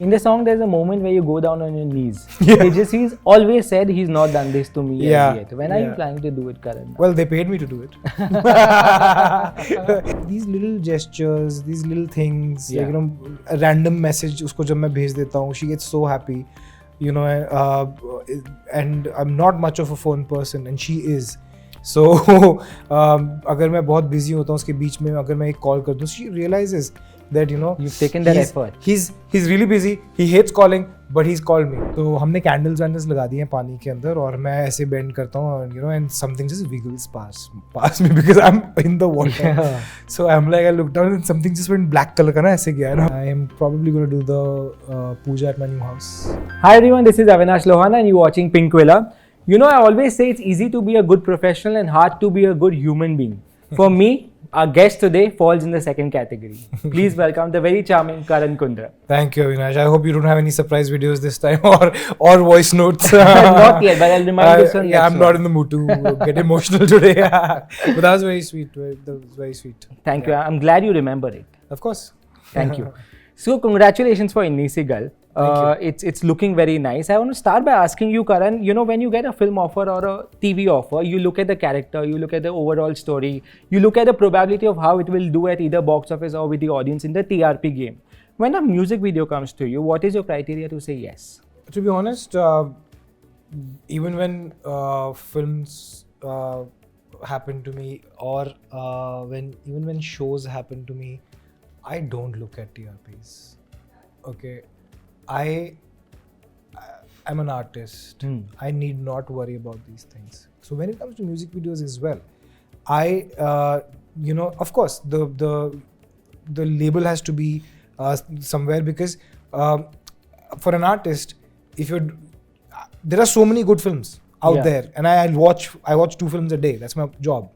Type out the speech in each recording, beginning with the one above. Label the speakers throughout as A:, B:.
A: In the song, there's a moment where you go down on your knees. Tejasswi's always said he's not done this to me as yet. When are you planning to do it, Karan?
B: Well, they paid me to do it. These little gestures, these little things, like, a random message usko jab main bhej deta hu, she gets so happy, and I'm not much of a phone person and she is. So अगर मैं बहुत busy होता हूँ उसके बीच में अगर मैं एक call कर दूँ, she realizes that
A: you've taken that effort.
B: He's really busy. He hates calling, but he's called me. तो हमने candles लगा दिए हैं पानी के अंदर और मैं ऐसे bend करता हूँ, and something just wiggles past me because I'm in the water. So I'm like, I look down and something just went black color का ना ऐसे गया ना. I am probably going to do the puja at my new house.
A: Hi everyone, this is Avinash Lohana and you're watching Pinkvilla. I always say it's easy to be a good professional and hard to be a good human being. For me, our guest today falls in the second category. Please welcome the very charming Karan Kundrra.
B: Thank you, Avinash. I hope you don't have any surprise videos this time or voice notes.
A: Not yet, but I'll remind you soon.
B: Yeah, I'm not in the mood to get emotional today. But that was very sweet. That was very sweet.
A: Thank you. I'm glad you remember it.
B: Of course.
A: Thank you. So congratulations for Inni Si Gal. It's looking very nice. I want to start by asking you, Karan, when you get a film offer or a TV offer, you look at the character, you look at the overall story, you look at the probability of how it will do at either box office or with the audience in the TRP game. When a music video comes to you, what is your criteria to say yes?
B: To be honest, even when films happen to me or even when shows happen to me, I don't look at TRPs. Okay. I'm an artist. I need not worry about these things. So when it comes to music videos as well, of course, the label has to be somewhere because for an artist, there are so many good films out there, and I watch 2 films a day. That's my job.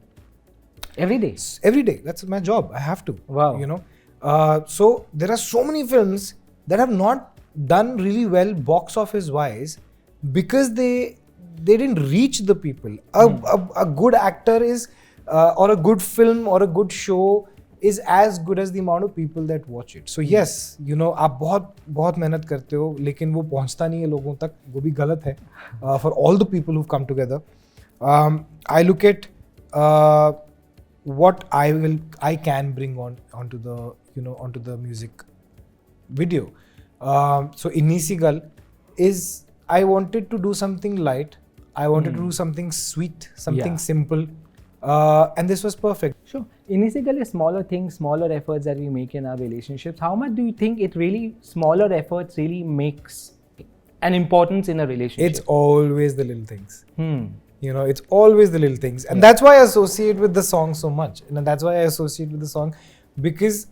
A: Every day.
B: Every day. That's my job. I have to.
A: Wow.
B: So there are so many films that have not done really well box office wise because they didn't reach the people. A good actor is or a good film or a good show is as good as the amount of people that watch it. So yes, आप बहुत मेहनत करते हो लेकिन वो पहुंचता नहीं है लोगों तक, वो भी गलत है. For all the people who've come together, I look at what I can bring onto the music video. So Inni Si Gal is, I wanted to do something light. I wanted to do something sweet, something simple. And this was perfect.
A: Sure. Inni Si Gal is smaller things, smaller efforts that we make in our relationships. How much do you think smaller efforts really makes an importance in a relationship?
B: It's always the little things. It's always the little things. And that's why I associate with the song so much. And that's why I associate with the song, because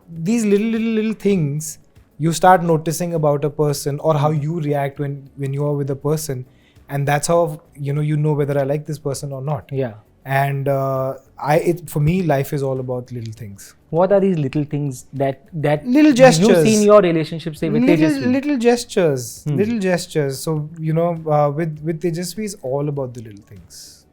B: these little things you start noticing about a person or how you react when you are with a person, and that's how you know whether I like this person or not.
A: Yeah.
B: And for me, life is all about little things.
A: What are these little things that
B: little gestures
A: you see in your relationship, say with Tejasswi?
B: Little gestures. Little gestures. So with Tejasswi, it's all about the little things.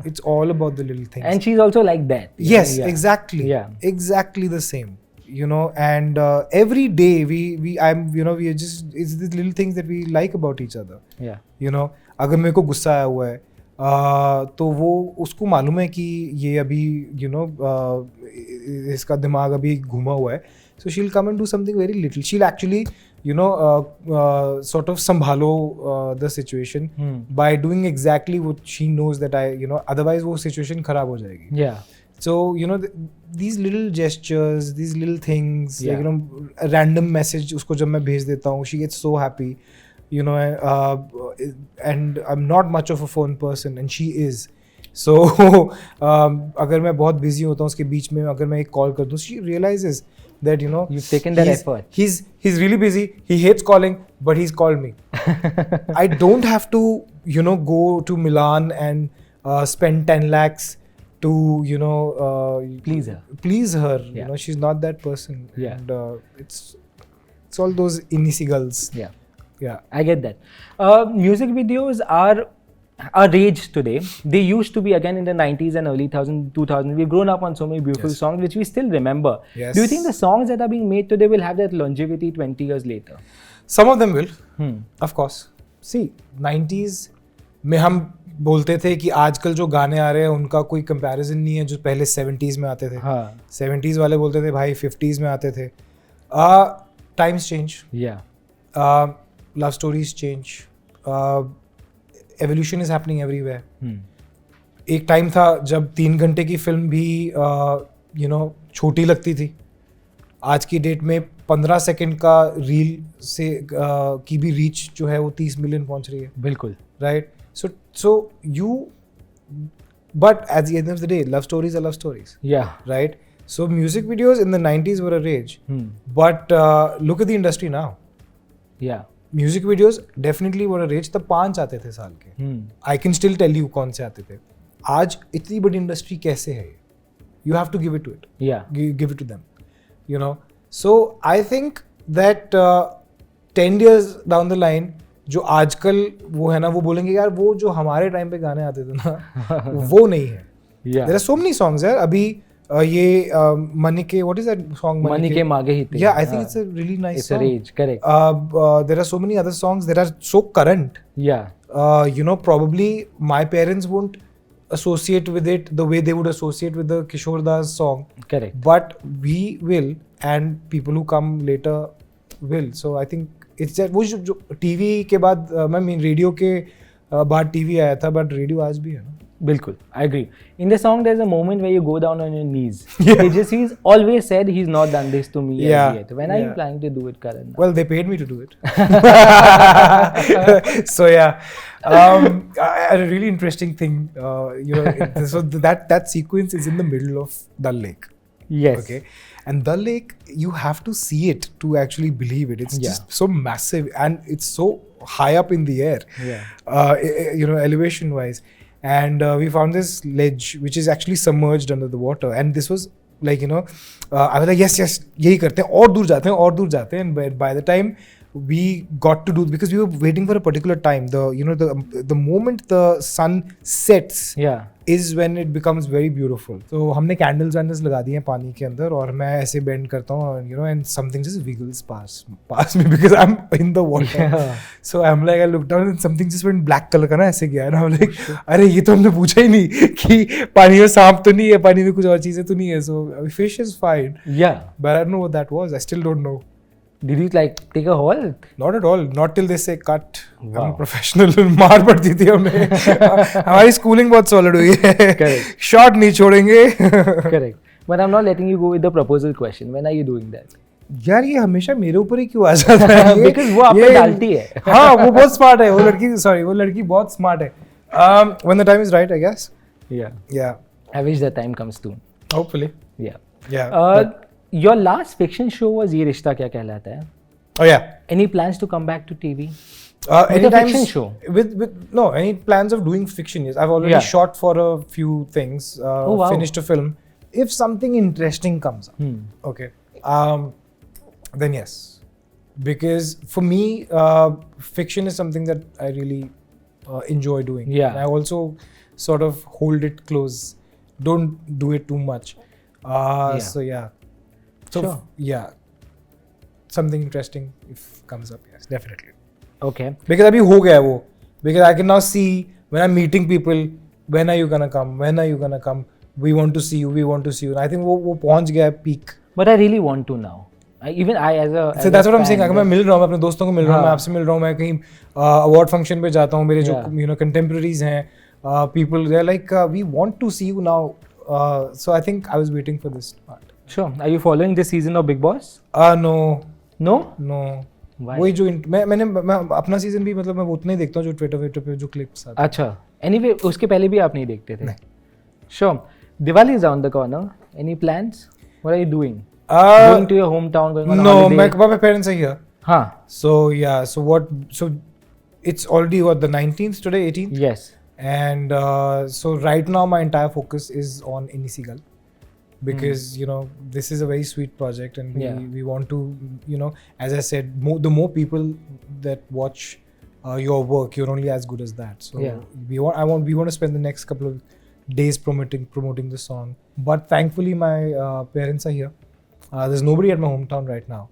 B: It's all about the little things.
A: And she's also like that.
B: Yes, exactly.
A: Yeah.
B: Exactly the same. And every day we are just, it's these little things that we like about each other.
A: Yeah.
B: अगर मेरे को गुस्सा आया हुआ है तो वो उसको मालूम है कि ये अभी इसका दिमाग अभी घुमा हुआ है. So she'll come and do something very little. She'll actually sort of संभालो the situation by doing exactly what she knows that otherwise वो situation खराब हो जाएगी.
A: Yeah.
B: So these little gestures, these little things, like a random message उसको जब मैं भेज देता हूँ, she gets so happy, and I'm not much of a phone person and she is. So अगर मैं बहुत busy होता हूँ उसके बीच में अगर मैं एक call कर दूँ, she realizes that
A: you've taken that effort.
B: He's really busy. He hates calling, but he's called me. I don't have to go to Milan and spend 10 lakhs to please her.
A: Yeah.
B: She's not that person.
A: Yeah.
B: And it's all those Inni Si Gals.
A: Yeah.
B: Yeah.
A: I get that. Music videos are a rage today. They used to be again in the 90s and early 2000s. We've grown up on so many beautiful songs which we still remember.
B: Yes.
A: Do you think the songs that are being made today will have that longevity 20 years later?
B: Some of them will, of course. See, 90s में हम बोलते थे कि आजकल जो गाने आ रहे हैं उनका कोई कंपैरिजन नहीं है जो पहले 70s में आते थे. 70s वाले बोलते थे भाई 50s में आते थे. Times change.
A: Yeah.
B: Love stories change. Evolution is happening everywhere. एक टाइम था जब 3 घंटे की फिल्म भी छोटी लगती थी. आज की डेट में 15 सेकंड का रील से की भी रीच जो है वो 30 मिलियन पहुंच रही है.
A: बिल्कुल.
B: Right? So you, but at the end of the day, love stories are love stories.
A: Yeah.
B: Right? So music videos in the 90s were a rage. But look at the industry now.
A: Yeah.
B: Music videos definitely were a rage. तब 5 आते थे साल के. I can still tell you कौन से आते थे. आज इतनी बड़ी इंडस्ट्री कैसे है? You have to give it to it.
A: Yeah.
B: Give it to them. So I think that 10 years down the line जो आजकल वो है ना वो बोलेंगे यार वो जो हमारे टाइम पे गाने आते थे ना वो नहीं है. There are so many songs यार. अभी ये मनी के what is that song?
A: Money के मागे ही थे.
B: Yeah, I think it's a really nice
A: it's
B: song.
A: It's a rage, correct.
B: There are so many other songs that are so current.
A: Yeah.
B: Probably my parents won't associate with it the way they would associate with the Kishore Das song.
A: Correct.
B: But we will, and people who come later will. So I think it's that वो जो TV के बाद मैं mean radio के बाद TV आया था but radio आज भी है ना.
A: बिल्कुल, I agree. In the song, there's a moment where you go down on your knees. Tejasswi's always said he's not done this to me yet. When are you planning to do it, Karan?
B: Well, they paid me to do it. So yeah, a really interesting thing. So that sequence is in the middle of Dal Lake.
A: Yes.
B: Okay. And Dal Lake, you have to see it to actually believe it. It's just so massive and it's so high up in the air.
A: Yeah.
B: Elevation wise. And we found this ledge which is actually submerged under the water. And this was like, I was like, yes, यही करते हैं और दूर जाते हैं. And by the time we got to do, because we were waiting for a particular time, the moment the sun sets is when it becomes very beautiful. So हमने candles लगा दिए हैं पानी के अंदर और मैं ऐसे bend करता हूँ and something just wiggles past me because I'm in the water. So I'm like, I looked down and something just went black color का ना ऐसे गया and I'm like, अरे ये तो हमने पूछा ही नहीं कि पानी में सांप तो नहीं है, पानी में कुछ और चीजें तो नहीं है. So fish is fine.
A: Yeah.
B: But I don't know what that was. I still don't know.
A: Did you take a haul?
B: Not at all. Not till they say cut.
A: Wow.
B: I'm professional. मार पड़ती थी हमें. हमारी schooling बहुत solid हुई है.
A: Correct.
B: Short नहीं छोड़ेंगे.
A: Correct. But I'm not letting you go with the proposal question. When are you doing that?
B: यार ये हमेशा मेरे ऊपर ही क्यों आ जाता है?
A: Because वो आप पे डालती है.
B: हाँ वो बहुत smart है. वो लड़की बहुत smart है. When the time is right, I guess. Yeah.
A: I wish that time comes soon.
B: Hopefully.
A: Yeah. Your last fiction show was ये रिश्ता क्या कहलाता है?
B: Oh yeah.
A: Any plans to come back to TV?
B: Any
A: fiction show?
B: No, any plans of doing fiction? Yes, I've already shot for a few things.
A: Wow.
B: Finished a film. If something interesting comes up, okay, then yes, because for me, fiction is something that I really enjoy doing.
A: Yeah.
B: And I also sort of hold it close. Don't do it too much. So yeah. So
A: sure.
B: Yeah, something interesting if comes up, yes, definitely.
A: Okay.
B: Because अभी हो गया है वो. Because I can now see when I'm meeting people, when are you gonna come? When are you gonna come? We want to see you. We want to see you. And I think वो पहुंच गया है peak.
A: But I really want to now. Even I as a
B: so that's what I'm saying. अगर मैं मिल रहा हूँ, मैं अपने दोस्तों को मिल रहा हूँ, मैं आपसे मिल रहा हूँ, मैं कहीं award function पे जाता हूँ, मेरे जो contemporaries हैं, people they're like we want to see you now. So I think I was waiting for this part.
A: Sure. Are you following this season of Bigg Boss?
B: No.
A: No? Why?
B: वही जो मैं अपना season भी मतलब मैं उतना ही देखता हूँ जो ट्विटर पे जो क्लिप्स आते हैं.
A: अच्छा. Anyway, उसके पहले भी आप नहीं देखते थे? नहीं. Sure. Diwali is around the corner. Any plans? What are you doing? Going to your hometown? Going on a holiday?
B: No, my parents are here.
A: Huh.
B: So yeah. So it's already what, the 19th today, 18th.
A: Yes.
B: And so right now my entire focus is on Inni Si Gal. Because this is a very sweet project and we want to as I said, the more people that watch your work. You're only as good as that. So
A: Yeah.
B: we want to spend the next couple of days promoting the song. But thankfully, my parents are here. There's nobody at my hometown right now,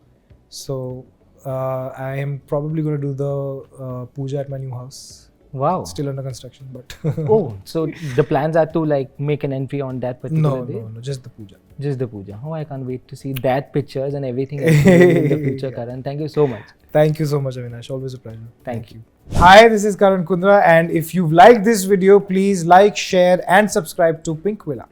B: so I am probably going to do the puja at my new house.
A: Wow.
B: Still under construction, but
A: Oh, so the plans are to like make an entry on that particular day?
B: no, just the puja.
A: Just the puja. Oh, I can't wait to see that pictures and everything in the future, Karan. Thank you so much.
B: Thank you so much, Avinash. Always a pleasure.
A: Thank you.
B: Hi, this is Karan Kundrra, and if you've liked this video, please like, share, and subscribe to Pinkvilla.